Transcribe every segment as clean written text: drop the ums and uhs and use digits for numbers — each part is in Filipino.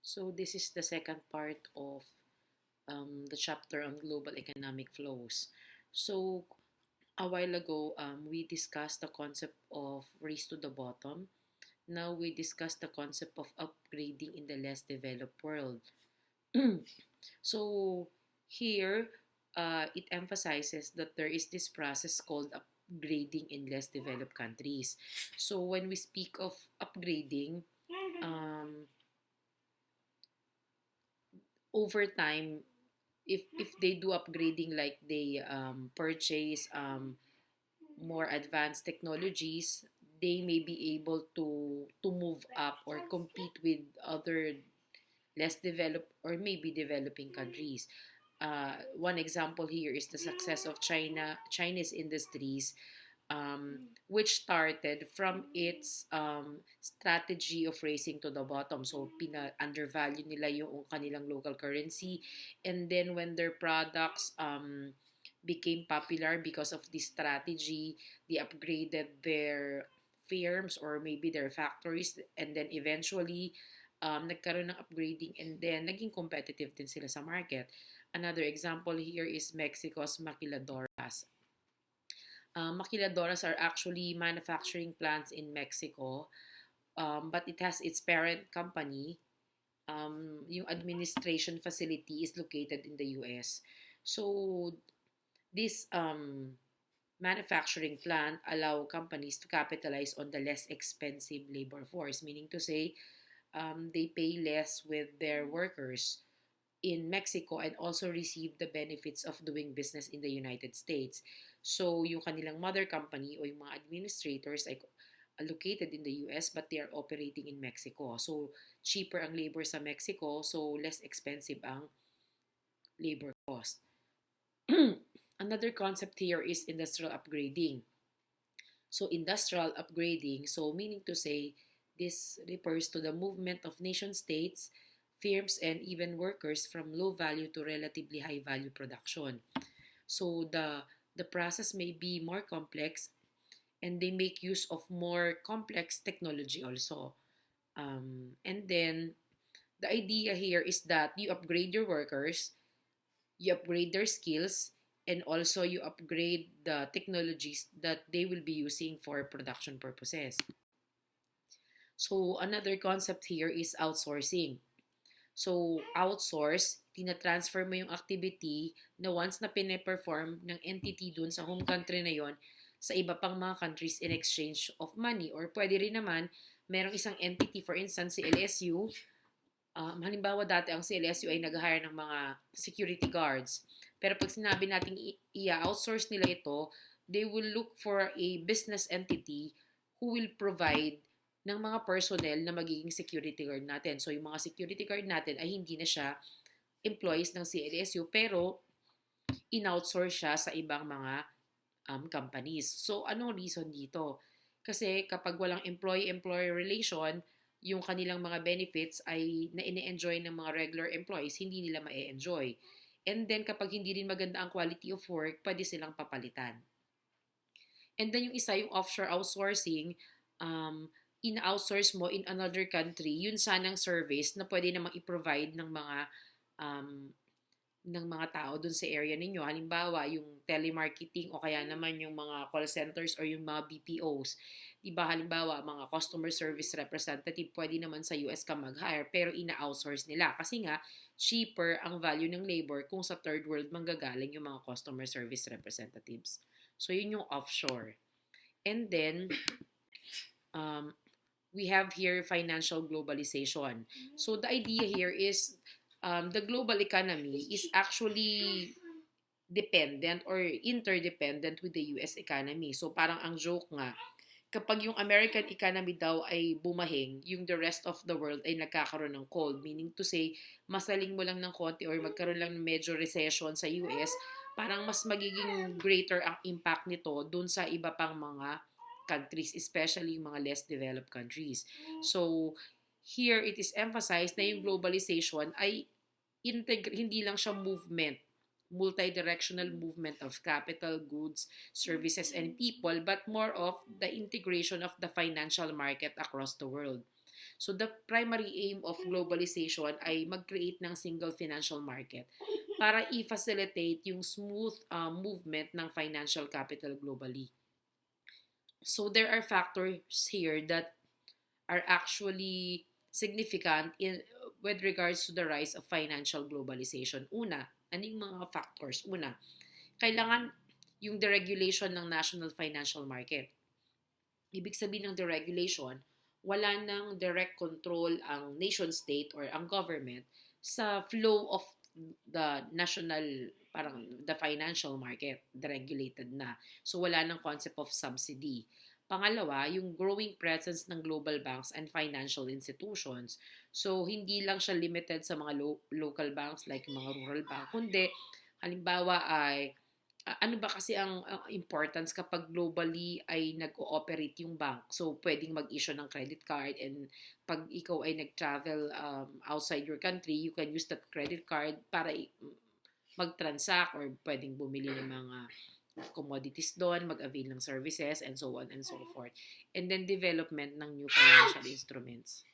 So this is the second part of the chapter on global economic flows. So a while ago, we discussed the concept of race to the bottom. Now we discuss the concept of upgrading in the less developed world. So here, it emphasizes that there is this process called upgrading in less developed countries. So when we speak of upgrading, um, over time, if they do upgrading, like they purchase more advanced technologies, they may be able to move up or compete with other less developed or maybe developing countries. One example here is the success of Chinese industries, which started from its strategy of racing to the bottom. So, undervalue nila yung kanilang local currency. And then, when their products became popular because of this strategy, they upgraded their firms or maybe their factories. And then, eventually, nagkaroon ng upgrading and then naging competitive din sila sa market. Another example here is Mexico's maquiladoras. Maquiladoras are actually manufacturing plants in Mexico, but it has its parent company. Yung administration facility is located in the US. So this manufacturing plant allow companies to capitalize on the less expensive labor force, meaning to say they pay less with their workers in Mexico and also receive the benefits of doing business in the United States. So, yung kanilang mother company o yung mga administrators ay located in the US but they are operating in Mexico. So, cheaper ang labor sa Mexico, so less expensive ang labor cost. Another concept here is industrial upgrading. So, industrial upgrading, so meaning to say, this refers to the movement of nation states, firms, and even workers from low value to relatively high value production. So, the process may be more complex and they make use of more complex technology also. And then, the idea here is that you upgrade your workers, you upgrade their skills, and also you upgrade the technologies that they will be using for production purposes. So another concept here is outsourcing. So outsource, tina-transfer mo yung activity na once na pine-perform ng entity dun sa home country na yon sa iba pang mga countries in exchange of money. Or pwede rin naman, merong isang entity, for instance, si LSU. Halimbawa dati ang CLSU ay nag-hire ng mga security guards. Pero pag sinabi natin i-outsource nila ito, they will look for a business entity who will provide ng mga personnel na magiging security guard natin. So yung mga security guard natin ay hindi na siya employees ng CLSU pero in-outsource siya sa ibang mga companies. So anong reason dito? Kasi kapag walang employee-employer relation, yung kanilang mga benefits ay na ine-enjoy ng mga regular employees, hindi nila ma-enjoy. And then kapag hindi rin maganda ang quality of work, pwede silang papalitan. And then yung isa, yung offshore outsourcing, in-outsource mo in another country, yun sanang service na pwede namang i-provide um, ng mga tao dun sa area ninyo. Halimbawa, yung telemarketing o kaya naman yung mga call centers or yung mga BPOs. Diba, halimbawa, mga customer service representative, pwede naman sa US ka mag-hire pero ina-outsource nila. Kasi nga, cheaper ang value ng labor kung sa third world manggagaling yung mga customer service representatives. So, yun yung offshore. And then, um, we have here financial globalization. So, the idea here is the global economy is actually dependent or interdependent with the US economy. So parang ang joke nga, kapag yung American economy daw ay bumahing, yung the rest of the world ay nagkakaroon ng cold. Meaning to say, masaling mo lang ng konti or magkaroon lang ng medyo recession sa US, parang mas magiging greater ang impact nito dun sa iba pang mga countries, especially yung mga less developed countries. So, here it is emphasized na yung globalization ay hindi lang siya movement, multi-directional movement of capital, goods, services, and people, but more of the integration of the financial market across the world. So the primary aim of globalization ay mag-create ng single financial market para i-facilitate yung smooth movement ng financial capital globally. So there are factors here that are actually significant with regards to the rise of financial globalization. Una, ano yung mga factors? Una, kailangan yung deregulation ng national financial market. Ibig sabihin ng deregulation, wala nang direct control ang nation state or ang government sa flow of the national, parang the financial market, deregulated na. So wala nang concept of subsidy. Pangalawa, yung growing presence ng global banks and financial institutions. So hindi lang siya limited sa mga local banks like mga rural bank, kundi halimbawa ay ano ba kasi ang importance kapag globally ay nag-ooperate yung bank. So, pwedeng mag-issue ng credit card and pag ikaw ay nag-travel outside your country, you can use that credit card para mag-transact or pwedeng bumili ng mga commodities doon, mag-avail ng services, and so on and so forth. And then, development ng new financial instruments.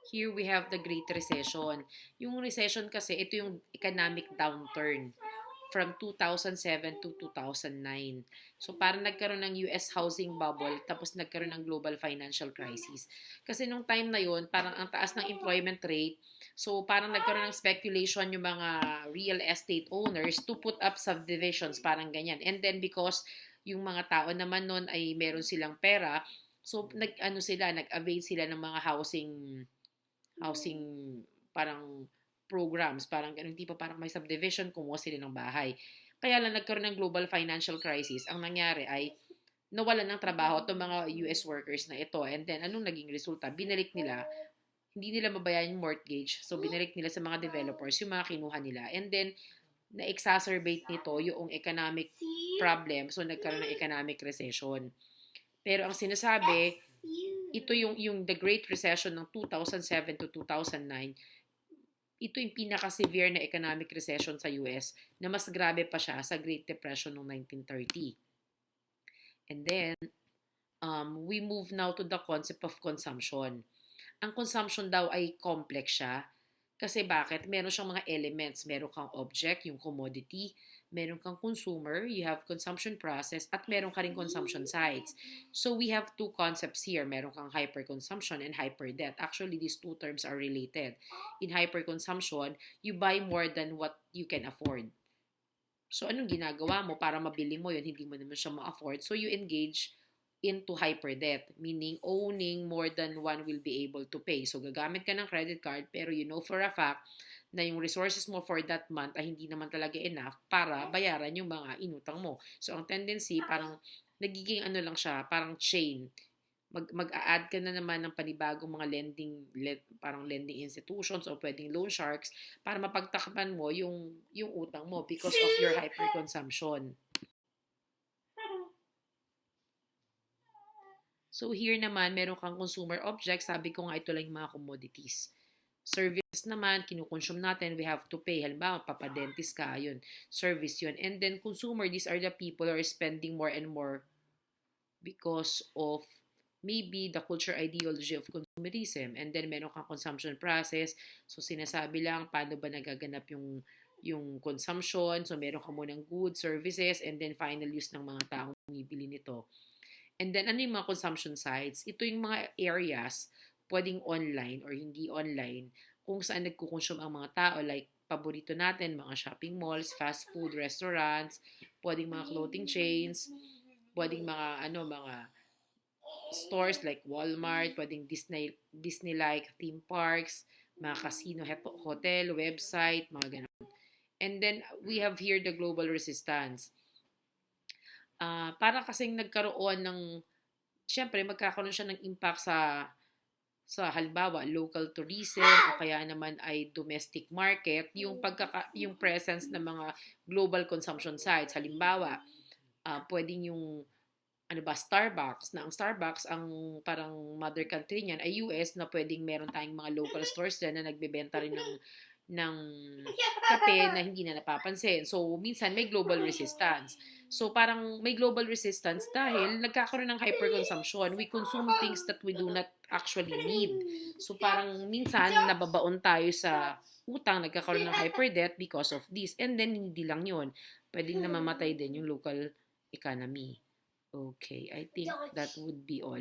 Here we have the Great Recession. Yung recession kasi, ito yung economic downturn from 2007 to 2009. So parang nagkaroon ng US housing bubble tapos nagkaroon ng global financial crisis. Kasi nung time na yon parang ang taas ng employment rate. So parang nagkaroon ng speculation yung mga real estate owners to put up subdivisions, parang ganyan. And then because yung mga tao naman nun ay meron silang pera, so nag-avail sila ng mga housing parang programs, parang ganun tipo, parang may subdivision, kumuha sila ng bahay. Kaya lang nagkaroon ng global financial crisis. Ang nangyari ay nawalan ng trabaho itong mga US workers na ito. And then, anong naging resulta? Binalik nila, hindi nila mabayaran yung mortgage. So, binalik nila sa mga developers yung mga kinuha nila. And then, na-exacerbate nito yung economic problem. So, nagkaroon ng economic recession. Pero ang sinasabi, ito yung the Great Recession ng 2007 to 2009, ito yung pinaka-severe na economic recession sa US na mas grabe pa siya sa Great Depression noong 1930. And then, we move now to the concept of consumption. Ang consumption daw ay complex siya. Kasi bakit? Meron siyang mga elements. Meron kang object, yung commodity. Meron kang consumer, you have consumption process, at meron ka rin consumption sites. So we have two concepts here. Meron kang hyperconsumption and hyperdebt. Actually, these two terms are related. In hyperconsumption, you buy more than what you can afford. So anong ginagawa mo para mabili mo yun? Hindi mo naman siya ma-afford. So you engage into hyperdebt, meaning owning more than one will be able to pay. So gagamit ka ng credit card pero you know for a fact na yung resources mo for that month ay hindi naman talaga enough para bayaran yung mga inutang mo. So ang tendency parang nagiging ano lang siya, parang chain. Mag-a-add ka na naman ng panibagong mga parang lending institutions o pwedeng loan sharks para mapagtakpan mo yung utang mo because of your hyperconsumption. So here naman, meron kang consumer objects. Sabi ko nga, ito lang yung mga commodities. Service naman, kinukonsume natin, we have to pay. Halimbawa, papadentist ka, yun. Service yun. And then consumer, these are the people who are spending more and more because of maybe the culture ideology of consumerism. And then meron kang consumption process. So sinasabi lang, paano ba nagaganap yung consumption. So meron ka munang goods, services, and then final use ng mga taong bumibili nito. And then, ano yung mga consumption sites? Ito yung mga areas, pwedeng online or hindi online, kung saan nagkukonsume ang mga tao. Like, paborito natin, mga shopping malls, fast food restaurants, pwedeng mga clothing chains, pwedeng mga stores like Walmart, pwedeng Disney-like theme parks, mga casino, hotel, website, mga ganun. And then, we have here the global resistance. Para kasing nagkaroon ng, syempre magkakaroon siya ng impact sa halimbawa local tourism o kaya naman ay domestic market, yung presence ng mga global consumption sites. Halimbawa, pwedeng yung Starbucks, na ang Starbucks, ang parang mother country niyan ay US, na pwedeng meron tayong mga local stores dyan na nagbebenta rin ng ng kape na hindi na napapansin. So, minsan may global resistance. So, parang may global resistance dahil nagkakaroon ng hyperconsumption. We consume things that we do not actually need. So, parang minsan nababaon tayo sa utang, nagkakaroon ng hyperdebt because of this. And then, hindi lang yun. Pwedeng namamatay din yung local economy. Okay, I think that would be all.